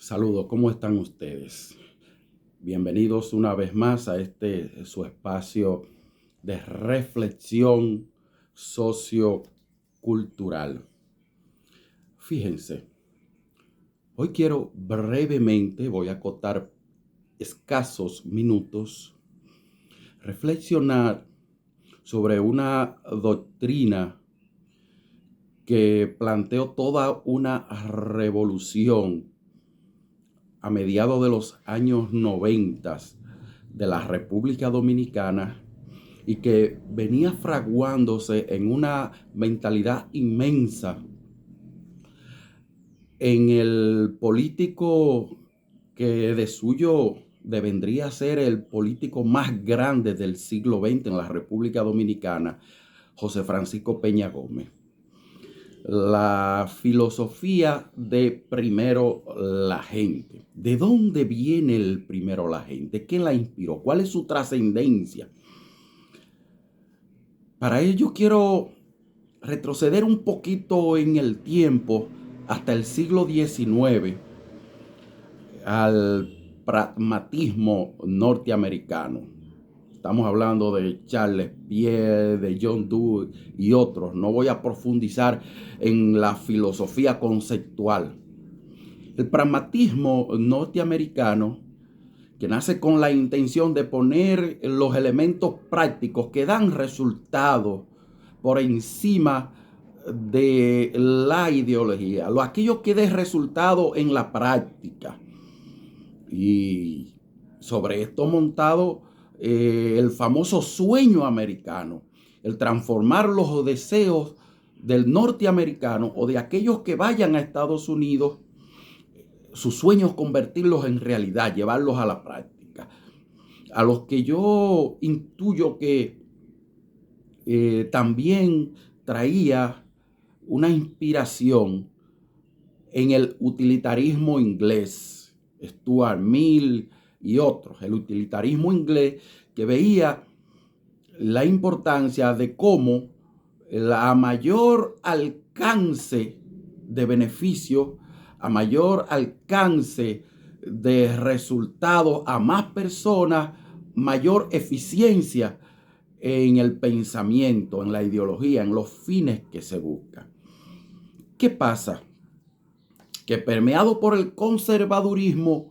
Saludos, ¿cómo están ustedes? Bienvenidos una vez más a su espacio de reflexión sociocultural. Fíjense, hoy quiero brevemente, voy a acotar escasos minutos, reflexionar sobre una doctrina que planteó toda una revolución a mediados de los años 90 de la República Dominicana y que venía fraguándose en una mentalidad inmensa en el político que de suyo devendría ser el político más grande del siglo XX en la República Dominicana, José Francisco Peña Gómez. La filosofía de primero la gente. ¿De dónde viene el primero la gente? ¿Quién la inspiró? ¿Cuál es su trascendencia? Para ello quiero retroceder un poquito en el tiempo hasta el siglo XIX, al pragmatismo norteamericano. Estamos hablando de Charles Pierre, de John Dewey y otros. No voy a profundizar en la filosofía conceptual. El pragmatismo norteamericano, que nace con la intención de poner los elementos prácticos que dan resultados por encima de la ideología, aquello que dé resultado en la práctica. Y sobre esto montado el famoso sueño americano, el transformar los deseos del norteamericano o de aquellos que vayan a Estados Unidos, sus sueños convertirlos en realidad, llevarlos a la práctica. A los que yo intuyo que también traía una inspiración en el utilitarismo inglés, Stuart Mill y otros, el utilitarismo inglés, que veía la importancia de cómo a mayor alcance de beneficio, a mayor alcance de resultados a más personas, mayor eficiencia en el pensamiento, en la ideología, en los fines que se buscan. ¿Qué pasa? Que permeado por el conservadurismo,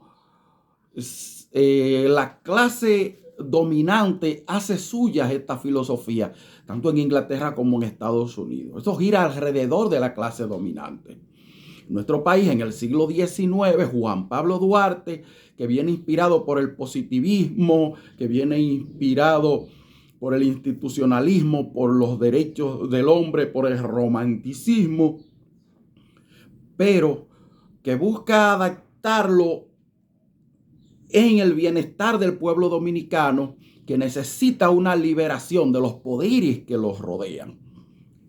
la clase dominante hace suyas esta filosofía, tanto en Inglaterra como en Estados Unidos. Eso gira alrededor de la clase dominante. En nuestro país, en el siglo XIX, Juan Pablo Duarte, que viene inspirado por el positivismo, que viene inspirado por el institucionalismo, por los derechos del hombre, por el romanticismo, pero que busca adaptarlo en el bienestar del pueblo dominicano, que necesita una liberación de los poderes que los rodean,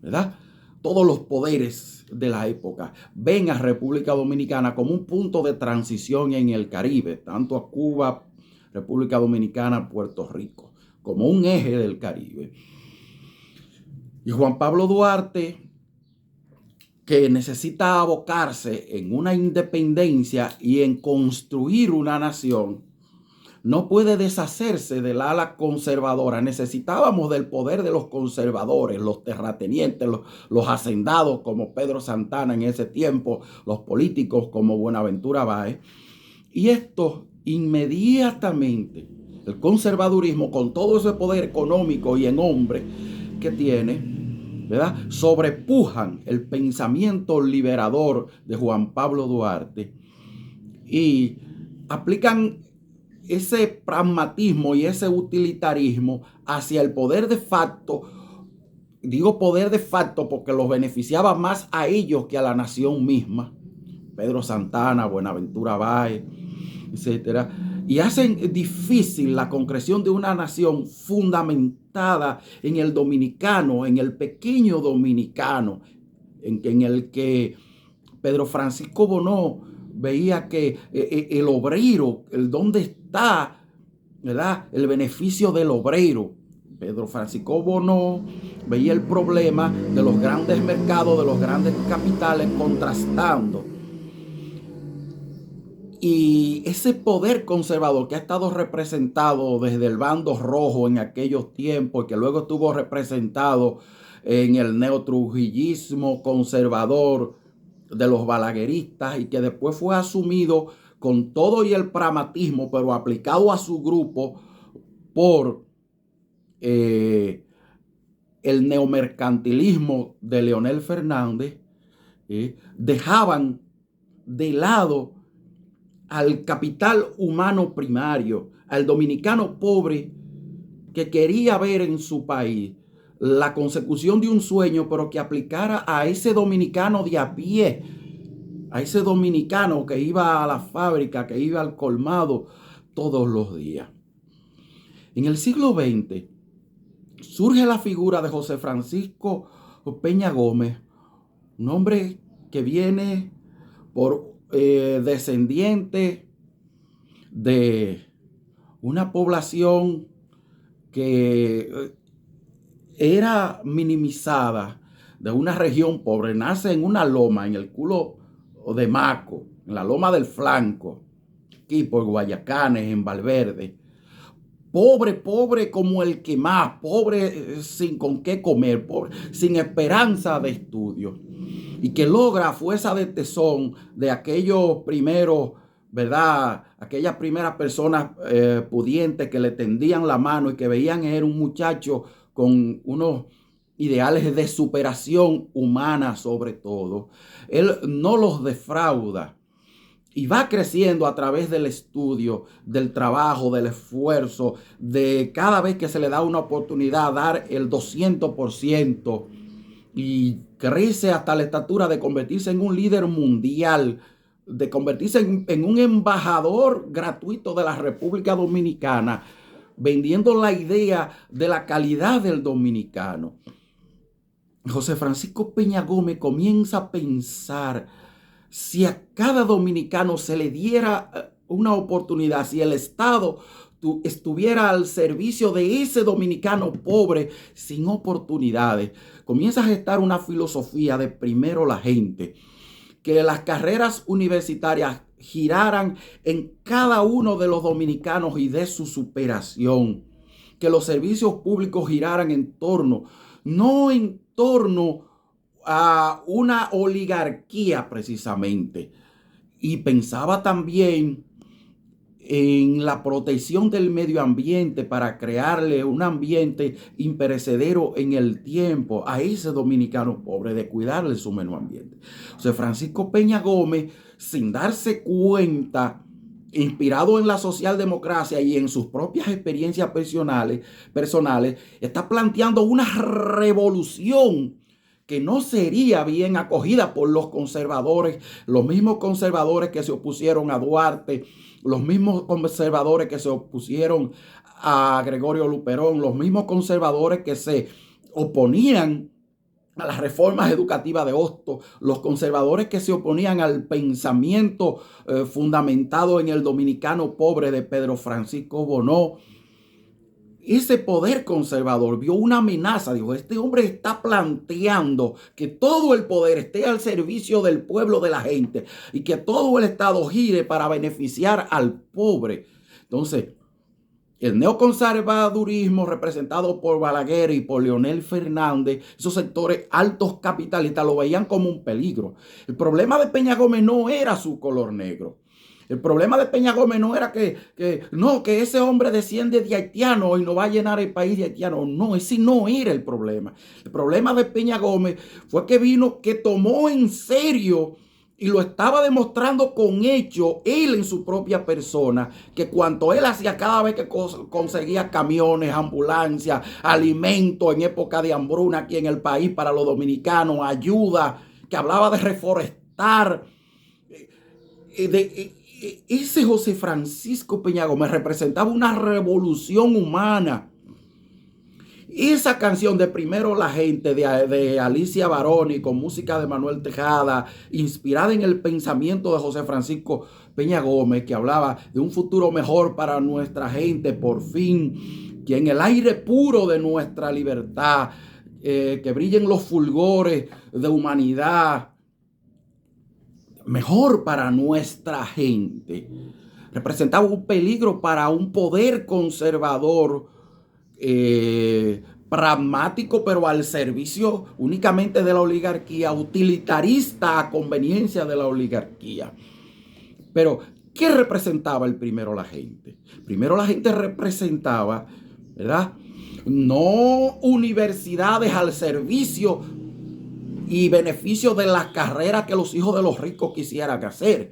¿verdad? Todos los poderes de la época ven a República Dominicana como un punto de transición en el Caribe, tanto a Cuba, República Dominicana, Puerto Rico, como un eje del Caribe. Y Juan Pablo Duarte, que necesita abocarse en una independencia y en construir una nación, no puede deshacerse del ala conservadora. Necesitábamos del poder de los conservadores, los terratenientes, los hacendados como Pedro Santana en ese tiempo, los políticos como Buenaventura Báez. Y esto inmediatamente, el conservadurismo con todo ese poder económico y en hombre que tiene, ¿verdad?, sobrepujan el pensamiento liberador de Juan Pablo Duarte y aplican ese pragmatismo y ese utilitarismo hacia el poder de facto. Digo poder de facto porque los beneficiaba más a ellos que a la nación misma. Pedro Santana, Buenaventura Báez, etcétera. Y hacen difícil la concreción de una nación fundamentada en el dominicano, en el pequeño dominicano, en el que Pedro Francisco Bonó veía que el obrero, el dónde está, ¿verdad?, el beneficio del obrero. Pedro Francisco Bonó veía el problema de los grandes mercados, de los grandes capitales contrastando. Y ese poder conservador que ha estado representado desde el bando rojo en aquellos tiempos, que luego estuvo representado en el neotrujillismo conservador de los balagueristas y que después fue asumido con todo y el pragmatismo, pero aplicado a su grupo por el neomercantilismo de Leonel Fernández, dejaban de lado al capital humano primario, al dominicano pobre que quería ver en su país la consecución de un sueño, pero que aplicara a ese dominicano de a pie, a ese dominicano que iba a la fábrica, que iba al colmado todos los días. En el siglo XX surge la figura de José Francisco Peña Gómez, un hombre que viene por descendiente de una población que era minimizada, de una región pobre. Nace en una loma, en el culo de Maco, en la loma del Flanco, aquí por Guayacanes, en Valverde. Pobre, pobre como el que más, pobre sin con qué comer, pobre, sin esperanza de estudio. Y que logra a fuerza de tesón de aquellos primeros, ¿verdad? Aquellas primeras personas pudientes que le tendían la mano y que veían era un muchacho con unos ideales de superación humana sobre todo. Él no los defrauda. Y va creciendo a través del estudio, del trabajo, del esfuerzo, de cada vez que se le da una oportunidad dar el 200%, y crece hasta la estatura de convertirse en un líder mundial, de convertirse en un embajador gratuito de la República Dominicana, vendiendo la idea de la calidad del dominicano. José Francisco Peña Gómez comienza a pensar: si a cada dominicano se le diera una oportunidad, si el Estado estuviera al servicio de ese dominicano pobre sin oportunidades, comienza a gestar una filosofía de primero la gente, que las carreras universitarias giraran en cada uno de los dominicanos y de su superación, que los servicios públicos giraran en torno, no en torno a una oligarquía precisamente. Y pensaba también en la protección del medio ambiente para crearle un ambiente imperecedero en el tiempo a ese dominicano pobre, de cuidarle su medio ambiente. O sea, Francisco Peña Gómez, sin darse cuenta, inspirado en la socialdemocracia y en sus propias experiencias personales, está planteando una revolución que no sería bien acogida por los conservadores, los mismos conservadores que se opusieron a Duarte, los mismos conservadores que se opusieron a Gregorio Luperón, los mismos conservadores que se oponían a las reformas educativas de Hostos, los conservadores que se oponían al pensamiento fundamentado en el dominicano pobre de Pedro Francisco Bonó. Ese poder conservador vio una amenaza, dijo: este hombre está planteando que todo el poder esté al servicio del pueblo, de la gente, y que todo el Estado gire para beneficiar al pobre. Entonces, el neoconservadurismo representado por Balaguer y por Leonel Fernández, esos sectores altos capitalistas, lo veían como un peligro. El problema de Peña Gómez no era su color negro. El problema de Peña Gómez no era que ese hombre desciende de haitiano y no va a llenar el país de haitianos. No, ese no era el problema. El problema de Peña Gómez fue que tomó en serio, y lo estaba demostrando con hechos, él en su propia persona, que cuanto él hacía cada vez que conseguía camiones, ambulancias, alimentos en época de hambruna aquí en el país para los dominicanos, ayuda, que hablaba de reforestar, ese José Francisco Peña Gómez representaba una revolución humana. Esa canción de Primero la Gente de Alicia Baroni, con música de Manuel Tejada, inspirada en el pensamiento de José Francisco Peña Gómez, que hablaba de un futuro mejor para nuestra gente, por fin, que en el aire puro de nuestra libertad, que brillen los fulgores de humanidad. mejor para nuestra gente. Representaba un peligro para un poder conservador, pragmático, pero al servicio únicamente de la oligarquía, utilitarista a conveniencia de la oligarquía. Pero, ¿qué representaba el primero la gente? Primero la gente representaba, ¿verdad?, no universidades al servicio y beneficio de las carreras que los hijos de los ricos quisieran hacer.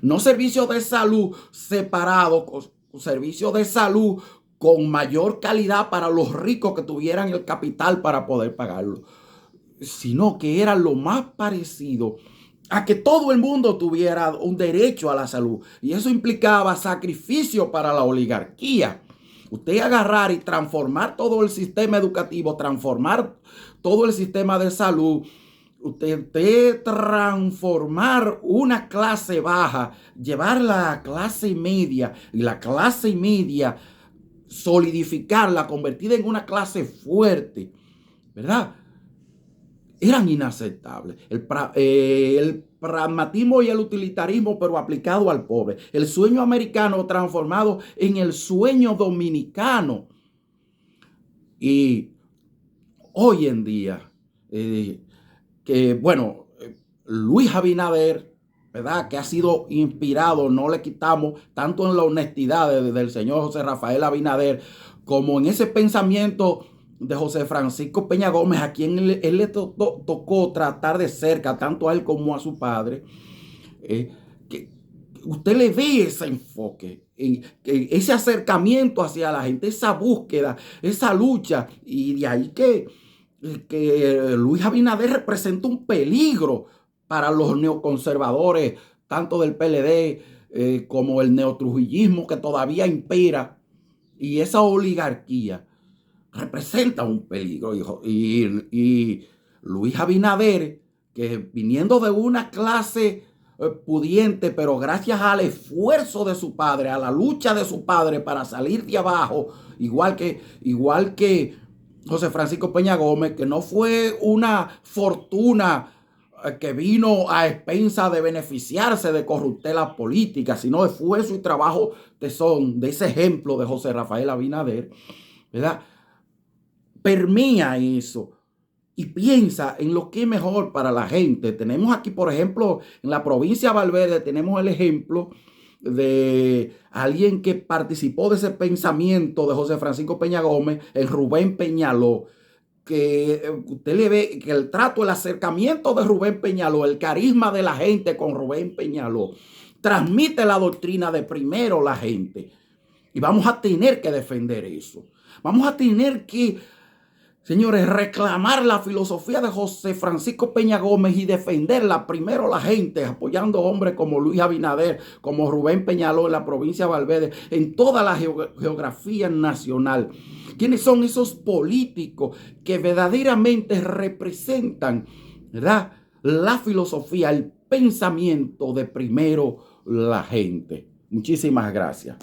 No servicios de salud separados, servicios de salud con mayor calidad para los ricos que tuvieran el capital para poder pagarlo, sino que era lo más parecido a que todo el mundo tuviera un derecho a la salud. Y eso implicaba sacrificio para la oligarquía. Usted agarrar y transformar todo el sistema educativo, transformar todo el sistema de salud, usted transformar una clase baja, llevarla a clase media, y la clase media solidificarla, convertida en una clase fuerte, ¿verdad? Eran inaceptables. El pragmatismo y el utilitarismo, pero aplicado al pobre. El sueño americano transformado en el sueño dominicano. Y hoy en día, Luis Abinader, ¿verdad?, que ha sido inspirado, no le quitamos, tanto en la honestidad del señor José Rafael Abinader, como en ese pensamiento de José Francisco Peña Gómez, a quien él le tocó tratar de cerca, tanto a él como a su padre, que usted le ve ese enfoque, ese acercamiento hacia la gente, esa búsqueda, esa lucha, y de ahí que Luis Abinader representa un peligro para los neoconservadores, tanto del PLD como el neotrujillismo que todavía impera, y esa oligarquía representa un peligro. Y Luis Abinader, que viniendo de una clase pudiente, pero gracias al esfuerzo de su padre, a la lucha de su padre para salir de abajo, igual que José Francisco Peña Gómez, que no fue una fortuna que vino a expensa de beneficiarse de corruptela política, sino esfuerzo y trabajo tesón de ese ejemplo de José Rafael Abinader, ¿verdad? Permea eso y piensa en lo que es mejor para la gente. Tenemos aquí, por ejemplo, en la provincia de Valverde, tenemos el ejemplo de alguien que participó de ese pensamiento de José Francisco Peña Gómez, el Rubén Peñaló, que usted le ve que el trato, el acercamiento de Rubén Peñaló, el carisma de la gente con Rubén Peñaló, transmite la doctrina de primero la gente. Y vamos a tener que defender eso. Vamos a tener que, señores, reclamar la filosofía de José Francisco Peña Gómez y defenderla primero la gente, apoyando hombres como Luis Abinader, como Rubén Peñaló en la provincia de Valverde, en toda la geografía nacional. ¿Quiénes son esos políticos que verdaderamente representan, ¿verdad?, la filosofía, el pensamiento de primero la gente? Muchísimas gracias.